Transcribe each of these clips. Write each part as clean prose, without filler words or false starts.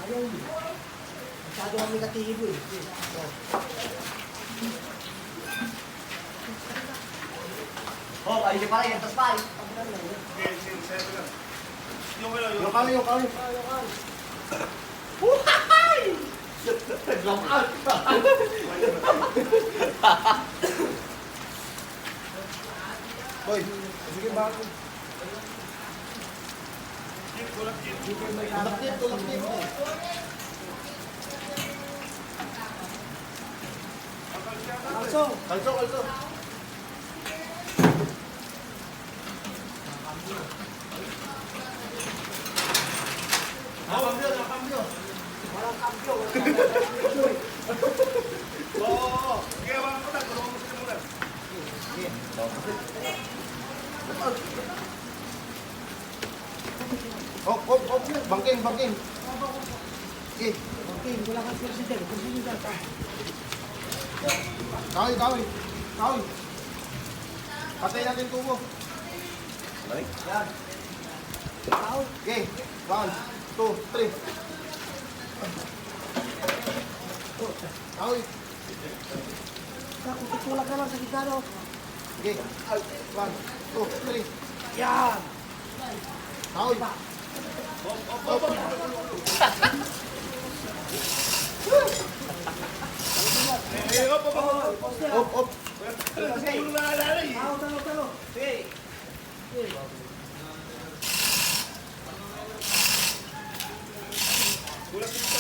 Ayun. Masyado kami katibo eh. Oh, ayun yung pala, yung tas pa. Yung kami. Huhay! Nag-lock out ka. Boy, sige bago. Tulak din. Kalso. Nakambyo. Walang kambyo. Oo. Kaya wala ko na. Tulungan mo sila muna. Hop. Bangking. Sige. Okay, wala kang president. President ka. Kawin. Patay natin tubo. Yan. Okay. 1, 2, 3. Kawin. Tutulak naman sa gitano. Okay. 1, 2, 3. Yan! Kawin. Hop. Kasi yung naalala eh. Talo. Sige. Tulak dito.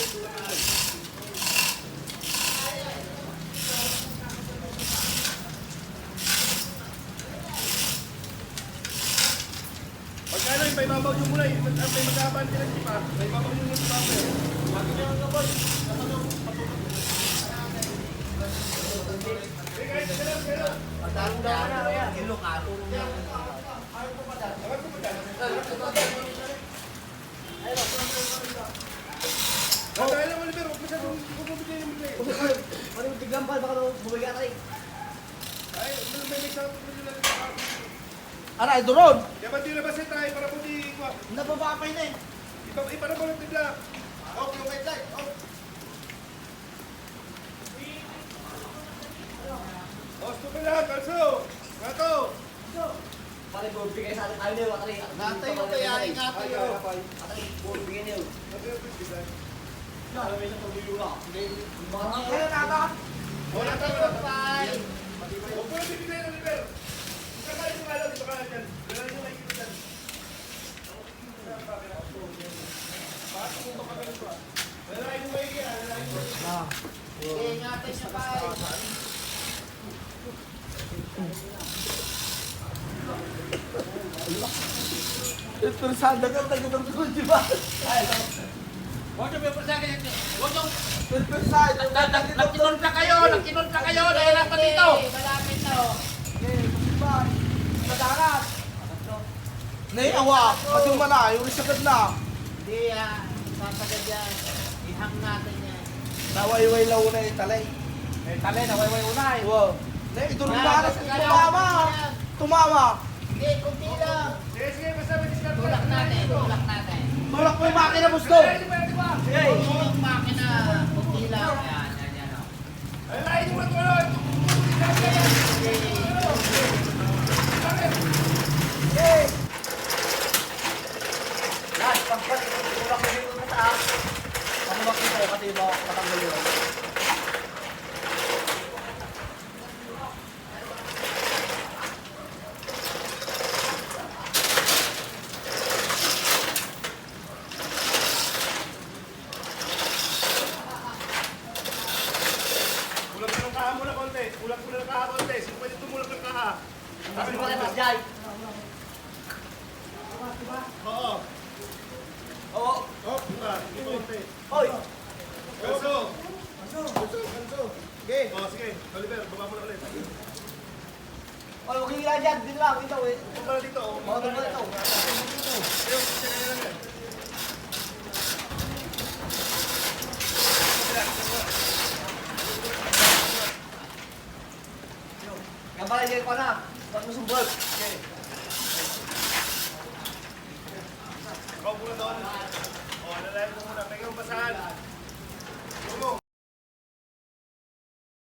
Pagkano yung may babaw nyo muna eh. May mag-aaban sila si Pa. May babaw nyo muna si Pa. Lagi nyo ang kapal. Pagdalong daw na. Ilocado. Dahil naman Oliver, huwag masyadong bumibigay yung bigay. Ano yung tigampal? Baka bumiga tayo. Ay, may example ko nila sa kapal. Ano, ito ron? Kaya ba't di nabasin tayo para po di kwa? Nababapay na eh. Iba na ba ng tigla? Hop, yung wait light. Hop. Osto ka lang, kalso! Gato! Pare, bumibigay sa atin. Ayaw niyo, atali. Natay yung kayari nga Ay, tayo. Atali, bumibigay niyo. Alam mo yung pag-iula. Kaya nata. Wala tayo. Huwag mo na bibigay ng Oliver. Isa ka yung alaw, dito ka lang dyan. Wala yung nakikita dyan. Wala yung nakikita. Ingatan siya pa. Interesada ka tayo ng di ba? Huwag niyo may presaya. Huwag niyo. Interesada. Nagkinunta kayo. Dahil lang pa dito. Malapit na oh. Madarat. Naiawa. Pati malayo. Isagad na. Hindi papagad yan. Ihang natin yan. Nawayway law na italay. Tali na wayway unay. Wow. Ito rin ba? Tumama. Hindi, kunti lang. Sige, basta may discount ka. Tulak natin. Tulak mo yung makina, gusto. Kunti yung makina. Kunti lang. Yan oh. Ay, lain mo ito. Last, pagpalit. Tulak mo dito sa taas. Pamumak dito kasi matanggal yun. Ulak mo ng kaha muna konti. Ulak mo ng kaha konti. Sino pwede tumulak ng kaha? Sabi ko na mas Jai. Oo. Oo. Oh, diba? Sige, konti. Hoy. Kalso. Kanso. Okay. Oh, sige. Oliver, baba mo na ulit. Hoy, huwag yung ilan dyan. Din lang. Ito eh. Huwag pala dito. oh. Huwag mo ito. Ayun, sige na lang yan. Gambala dyan ko na. Ba't mo sumbol? Okay. Ikaw muna doon. Oh, nalayan mo muna. May saan.